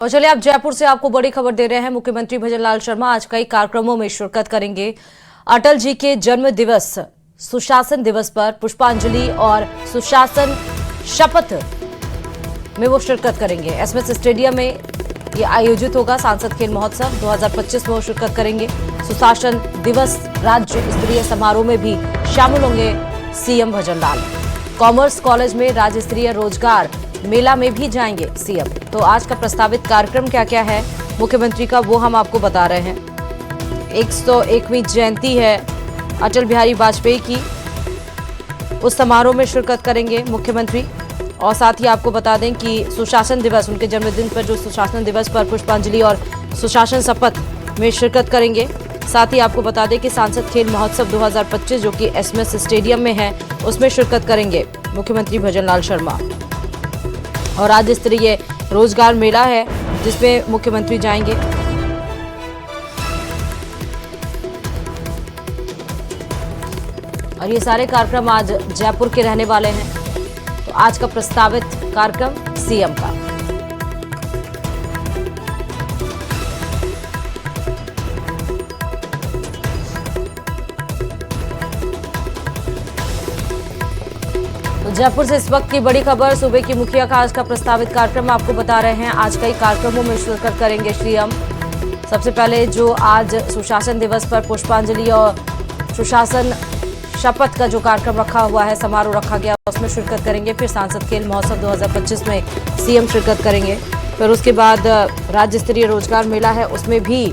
और चलिए आप जयपुर से आपको बड़ी खबर दे रहे हैं। मुख्यमंत्री भजनलाल शर्मा आज कई कार्यक्रमों में शिरकत करेंगे। अटल जी के जन्म दिवस सुशासन दिवस पर पुष्पांजलि और सुशासन शपथ में वो शिरकत करेंगे। एसएमएस स्टेडियम में ये आयोजित होगा। सांसद खेल महोत्सव 2025 में वो शिरकत करेंगे। सुशासन दिवस राज्य स्तरीय समारोह में भी शामिल होंगे सीएम भजनलाल। कॉमर्स कॉलेज में राज्य स्तरीय रोजगार मेला में भी जाएंगे सीएम। तो आज का प्रस्तावित कार्यक्रम क्या क्या है मुख्यमंत्री का, वो हम आपको बता रहे हैं। 101वीं जयंती है अटल बिहारी वाजपेयी की, उस समारोह में शिरकत करेंगे मुख्यमंत्री। और साथ ही आपको बता दें कि सुशासन दिवस, उनके जन्मदिन पर जो सुशासन दिवस पर पुष्पांजलि और सुशासन शपथ में शिरकत करेंगे। साथ ही आपको बता दें कि सांसद खेल महोत्सव 2025 जो कि एसएमएस स्टेडियम में है, उसमें शिरकत करेंगे मुख्यमंत्री भजनलाल शर्मा। और राज्य स्तरीय रोजगार मेला है जिसमें मुख्यमंत्री जाएंगे। और ये सारे कार्यक्रम आज जयपुर के रहने वाले हैं। तो आज का प्रस्तावित कार्यक्रम सीएम का। जयपुर से इस वक्त की बड़ी खबर। सूबे की मुखिया का आज का प्रस्तावित कार्यक्रम आपको बता रहे हैं। आज कई कार्यक्रमों में शिरकत करेंगे सीएम। सबसे पहले जो आज सुशासन दिवस पर पुष्पांजलि और सुशासन शपथ का जो कार्यक्रम रखा हुआ है, समारोह रखा गया, उसमें शिरकत करेंगे। फिर सांसद खेल महोत्सव 2025 में सीएम शिरकत करेंगे। फिर उसके बाद राज्य स्तरीय रोजगार मेला है, उसमें भी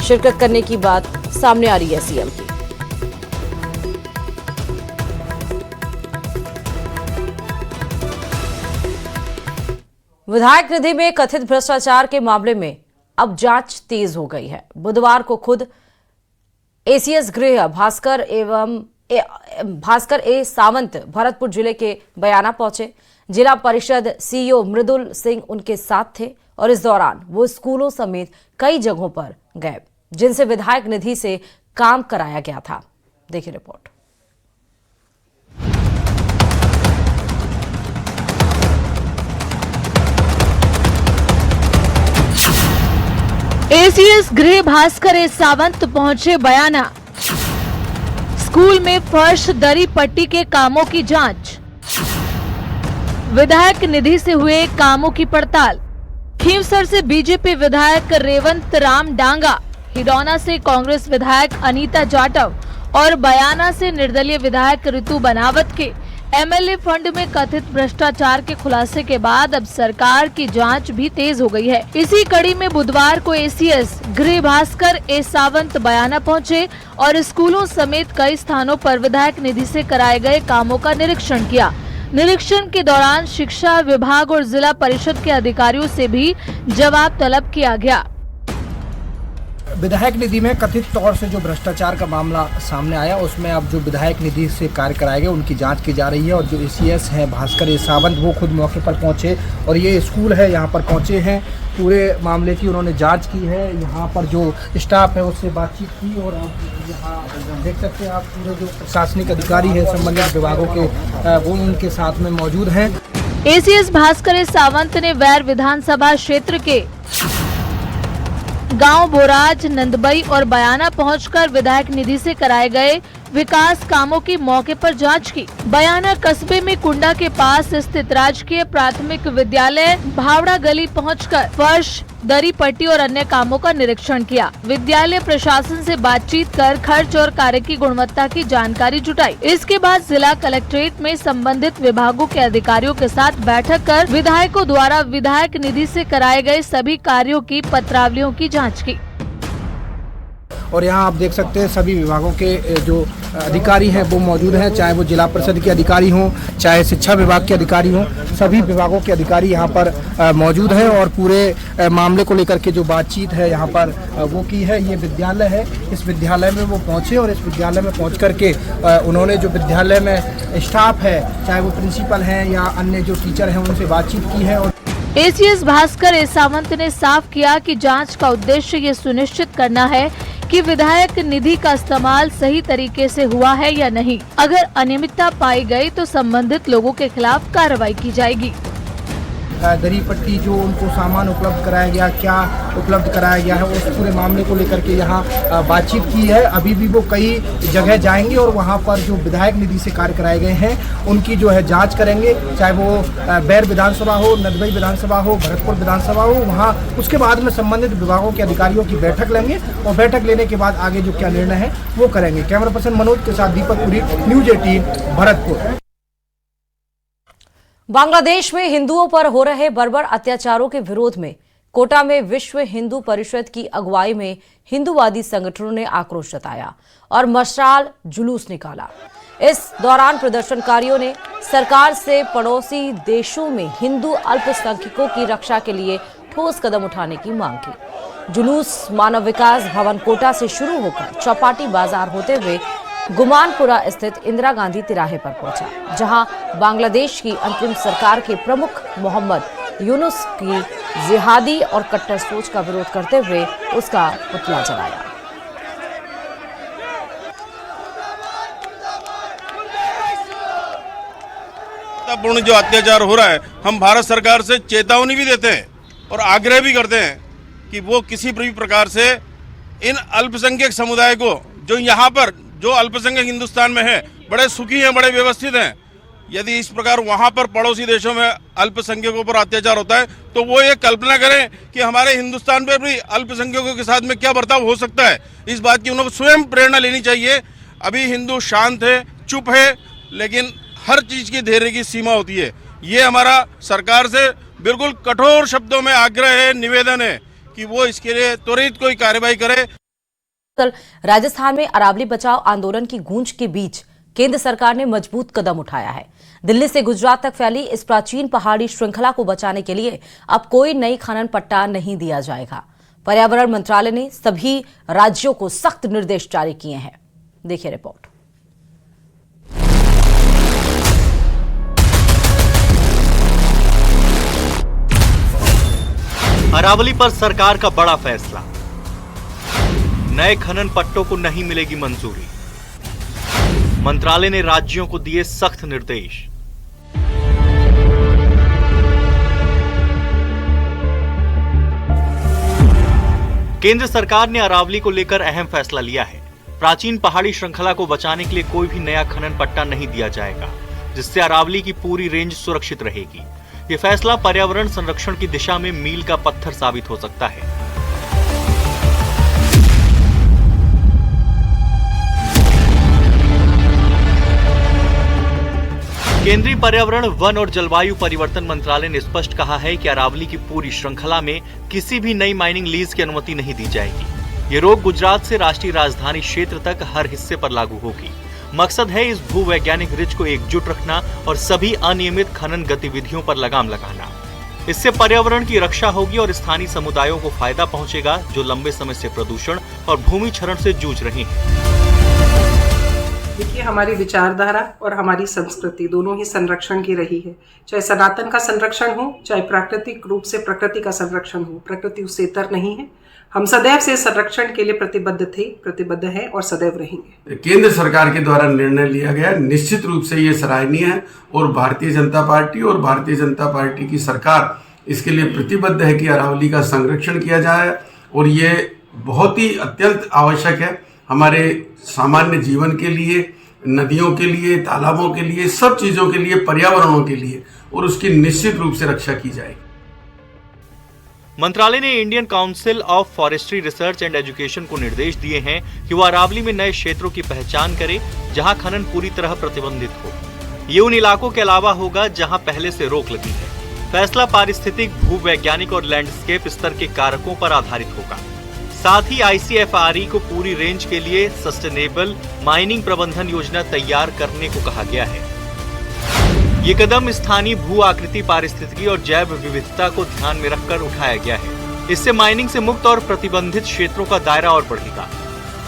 शिरकत करने की बात सामने आ रही है सीएम की। विधायक निधि में कथित भ्रष्टाचार के मामले में अब जांच तेज हो गई है। बुधवार को खुद एसीएस गृह भास्कर ए सावंत भरतपुर जिले के बयाना पहुंचे। जिला परिषद सीईओ मृदुल सिंह उनके साथ थे और इस दौरान वो स्कूलों समेत कई जगहों पर गए जिनसे विधायक निधि से काम कराया गया था। देखिए रिपोर्ट। एसीएस गृह भास्कर ए सावंत पहुंचे बयाना। स्कूल में फर्श दरी पट्टी के कामों की जांच। विधायक निधि से हुए कामों की पड़ताल। खींवसर से बीजेपी विधायक रेवंत राम डांगा, हिडौना से कांग्रेस विधायक अनीता जाटव और बयाना से निर्दलीय विधायक ऋतु बनावत के एमएलए फंड में कथित भ्रष्टाचार के खुलासे के बाद अब सरकार की जांच भी तेज हो गई है। इसी कड़ी में बुधवार को एसीएस गृह भास्कर ए सावंत बयाना पहुंचे और स्कूलों समेत कई स्थानों पर विधायक निधि से कराए गए कामों का निरीक्षण किया। निरीक्षण के दौरान शिक्षा विभाग और जिला परिषद के अधिकारियों से भी जवाब तलब किया गया। विधायक निधि में कथित तौर से जो भ्रष्टाचार का मामला सामने आया, उसमें अब जो विधायक निधि से कार्य कराए गए उनकी जांच की जा रही है। और जो एसीएस है भास्कर ए सावंत, वो खुद मौके पर पहुंचे और ये स्कूल है यहाँ पर पहुंचे हैं। पूरे मामले की उन्होंने जांच की है। यहाँ पर जो स्टाफ है उससे बातचीत की और अब यहाँ देख सकते हैं आप पूरे जो प्रशासनिक अधिकारी है संबंधित विभागों के, वो उनके साथ में मौजूद हैं। एसीएस भास्कर ए सावंत ने वैर विधानसभा क्षेत्र के गांव बोराज, नंदबई और बयाना पहुंचकर विधायक निधि से कराए गए विकास कामों की मौके पर जांच की। बयाना कस्बे में कुंडा के पास स्थित राजकीय प्राथमिक विद्यालय भावड़ा गली पहुंचकर फर्श, दरी पट्टी और अन्य कामों का निरीक्षण किया। विद्यालय प्रशासन से बातचीत कर खर्च और कार्य की गुणवत्ता की जानकारी जुटाई। इसके बाद जिला कलेक्ट्रेट में संबंधित विभागों के अधिकारियों के साथ बैठक कर विधायकों द्वारा विधायक निधि से कराए गए सभी कार्यों की पत्रावलियों की जाँच की। और यहाँ आप देख सकते हैं सभी विभागों के जो अधिकारी हैं वो मौजूद हैं, चाहे वो जिला परिषद के अधिकारी हों, चाहे शिक्षा विभाग के अधिकारी हों, सभी विभागों के अधिकारी यहाँ पर मौजूद हैं। और पूरे मामले को लेकर के जो बातचीत है यहाँ पर वो की है। ये विद्यालय है, इस विद्यालय में वो पहुँचे और इस विद्यालय में पहुँच करके उन्होंने जो विद्यालय में स्टाफ है, चाहे वो प्रिंसिपल हैं या अन्य जो टीचर हैं, उनसे बातचीत की है। और एसीएस भास्कर ए सावंत ने साफ किया कि जांच का उद्देश्य ये सुनिश्चित करना है कि विधायक निधि का इस्तेमाल सही तरीके से हुआ है या नहीं। अगर अनियमितता पाई गई तो संबंधित लोगों के खिलाफ कार्रवाई की जाएगी। दरी पट्टी जो उनको सामान उपलब्ध कराया गया, क्या उपलब्ध कराया गया है, उस पूरे मामले को लेकर के यहाँ बातचीत की है। अभी भी वो कई जगह जाएंगे और वहाँ पर जो विधायक निधि से कार्य कराए गए हैं उनकी जो है जांच करेंगे, चाहे वो बैर विधानसभा हो, नदबई विधानसभा हो, भरतपुर विधानसभा हो। वहाँ उसके बाद में संबंधित विभागों के अधिकारियों की बैठक लेंगे और बैठक लेने के बाद आगे जो क्या निर्णय है वो करेंगे। कैमरा पर्सन मनोज के साथ दीपक पुरी, न्यूज 18 भरतपुर। बांग्लादेश में हिंदुओं पर हो रहे बर्बर अत्याचारों के विरोध में कोटा में विश्व हिंदू परिषद की अगुवाई में हिंदूवादी संगठनों ने आक्रोश जताया और मशाल जुलूस निकाला। इस दौरान प्रदर्शनकारियों ने सरकार से पड़ोसी देशों में हिंदू अल्पसंख्यकों की रक्षा के लिए ठोस कदम उठाने की मांग की। जुलूस मानव विकास भवन कोटा से शुरू होकर चौपाटी बाजार होते हुए गुमानपुरा स्थित इंदिरा गांधी तिराहे पर पहुंचा, जहां बांग्लादेश की अंतरिम सरकार के प्रमुख मोहम्मद यूनुस की जिहादी और कट्टर सोच का विरोध करते हुए उसका पुतला जलाया। पूर्ण जो अत्याचार हो रहा है, हम भारत सरकार से चेतावनी भी देते हैं और आग्रह भी करते हैं कि वो किसी भी प्रकार से इन अल्पसंख्यक समुदाय को, जो यहाँ पर जो अल्पसंख्यक हिंदुस्तान में है, बड़े सुखी हैं, बड़े व्यवस्थित हैं, यदि इस प्रकार वहाँ पर पड़ोसी देशों में अल्पसंख्यकों पर अत्याचार होता है तो वो ये कल्पना करें कि हमारे हिंदुस्तान में भी अल्पसंख्यकों के साथ में क्या बर्ताव हो सकता है। इस बात की उन्हें स्वयं प्रेरणा लेनी चाहिए। अभी हिंदू शांत है, चुप है, लेकिन हर चीज की धैर्य की सीमा होती है। ये हमारा सरकार से बिल्कुल कठोर शब्दों में आग्रह है, निवेदन है कि वो इसके लिए त्वरित कोई कार्रवाई करे। कल राजस्थान में अरावली बचाओ आंदोलन की गूंज के बीच केंद्र सरकार ने मजबूत कदम उठाया है। दिल्ली से गुजरात तक फैली इस प्राचीन पहाड़ी श्रृंखला को बचाने के लिए अब कोई नई खनन पट्टा नहीं दिया जाएगा। पर्यावरण मंत्रालय ने सभी राज्यों को सख्त निर्देश जारी किए हैं। देखिए रिपोर्ट। अरावली पर सरकार का बड़ा फैसला, नए खनन पट्टों को नहीं मिलेगी मंजूरी। मंत्रालय ने राज्यों को दिए सख्त निर्देश। केंद्र सरकार ने अरावली को लेकर अहम फैसला लिया है। प्राचीन पहाड़ी श्रृंखला को बचाने के लिए कोई भी नया खनन पट्टा नहीं दिया जाएगा, जिससे अरावली की पूरी रेंज सुरक्षित रहेगी। ये फैसला पर्यावरण संरक्षण की दिशा में मील का पत्थर साबित हो सकता है। केंद्रीय पर्यावरण, वन और जलवायु परिवर्तन मंत्रालय ने स्पष्ट कहा है कि अरावली की पूरी श्रृंखला में किसी भी नई माइनिंग लीज की अनुमति नहीं दी जाएगी। ये रोक गुजरात से राष्ट्रीय राजधानी क्षेत्र तक हर हिस्से पर लागू होगी। मकसद है इस भूवैज्ञानिक रिज को एकजुट रखना और सभी अनियमित खनन गतिविधियों पर लगाम लगाना। इससे पर्यावरण की रक्षा होगी और स्थानीय समुदायों को फायदा पहुंचेगा, जो लंबे समय से प्रदूषण और भूमि क्षरण से जूझ रहे हैं। देखिए, हमारी विचारधारा और हमारी संस्कृति दोनों ही संरक्षण की रही है। चाहे सनातन का संरक्षण हो, चाहे प्राकृतिक रूप से प्रकृति का संरक्षण हो, प्रकृति उससे इतर नहीं है। हम सदैव से संरक्षण के लिए प्रतिबद्ध थे, प्रतिबद्ध हैं और सदैव रहेंगे। केंद्र सरकार के द्वारा निर्णय लिया गया, निश्चित रूप से ये सराहनीय है और भारतीय जनता पार्टी की सरकार इसके लिए प्रतिबद्ध है कि अरावली का संरक्षण किया जाए और ये बहुत ही अत्यंत आवश्यक है हमारे सामान्य जीवन के लिए, नदियों के लिए, तालाबों के लिए, सब चीजों के लिए, पर्यावरणों के लिए, और उसकी निश्चित रूप से रक्षा की जाएगी। मंत्रालय ने Indian council of forestry research and education को निर्देश दिए हैं कि वो अरावली में नए क्षेत्रों की पहचान करे जहां खनन पूरी तरह प्रतिबंधित हो। ये उन इलाकों के अलावा होगा जहां पहले से रोक लगी है। फैसला पारिस्थितिक, भूवैज्ञानिक और लैंडस्केप स्तर के कारकों पर आधारित होगा। साथ ही ICFRE को पूरी रेंज के लिए सस्टेनेबल माइनिंग प्रबंधन योजना तैयार करने को कहा गया है। ये कदम स्थानीय भू आकृति, पारिस्थितिकी और जैव विविधता को ध्यान में रखकर उठाया गया है। इससे माइनिंग से मुक्त और प्रतिबंधित क्षेत्रों का दायरा और बढ़ेगा।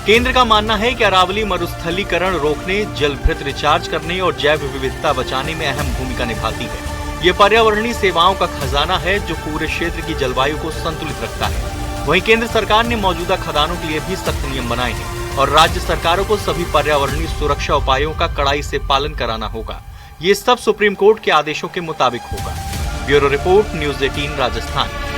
केंद्र का मानना है कि अरावली मरुस्थलीकरण रोकने, जलभृत रिचार्ज करने और जैव विविधता बचाने में अहम भूमिका निभाती है। ये पर्यावरणीय सेवाओं का खजाना है जो पूरे क्षेत्र की जलवायु को संतुलित रखता है। वहीं केंद्र सरकार ने मौजूदा खदानों के लिए भी सख्त नियम बनाए हैं और राज्य सरकारों को सभी पर्यावरणीय सुरक्षा उपायों का कड़ाई से पालन कराना होगा। ये सब सुप्रीम कोर्ट के आदेशों के मुताबिक होगा। Bureau report, news 18 Rajasthan.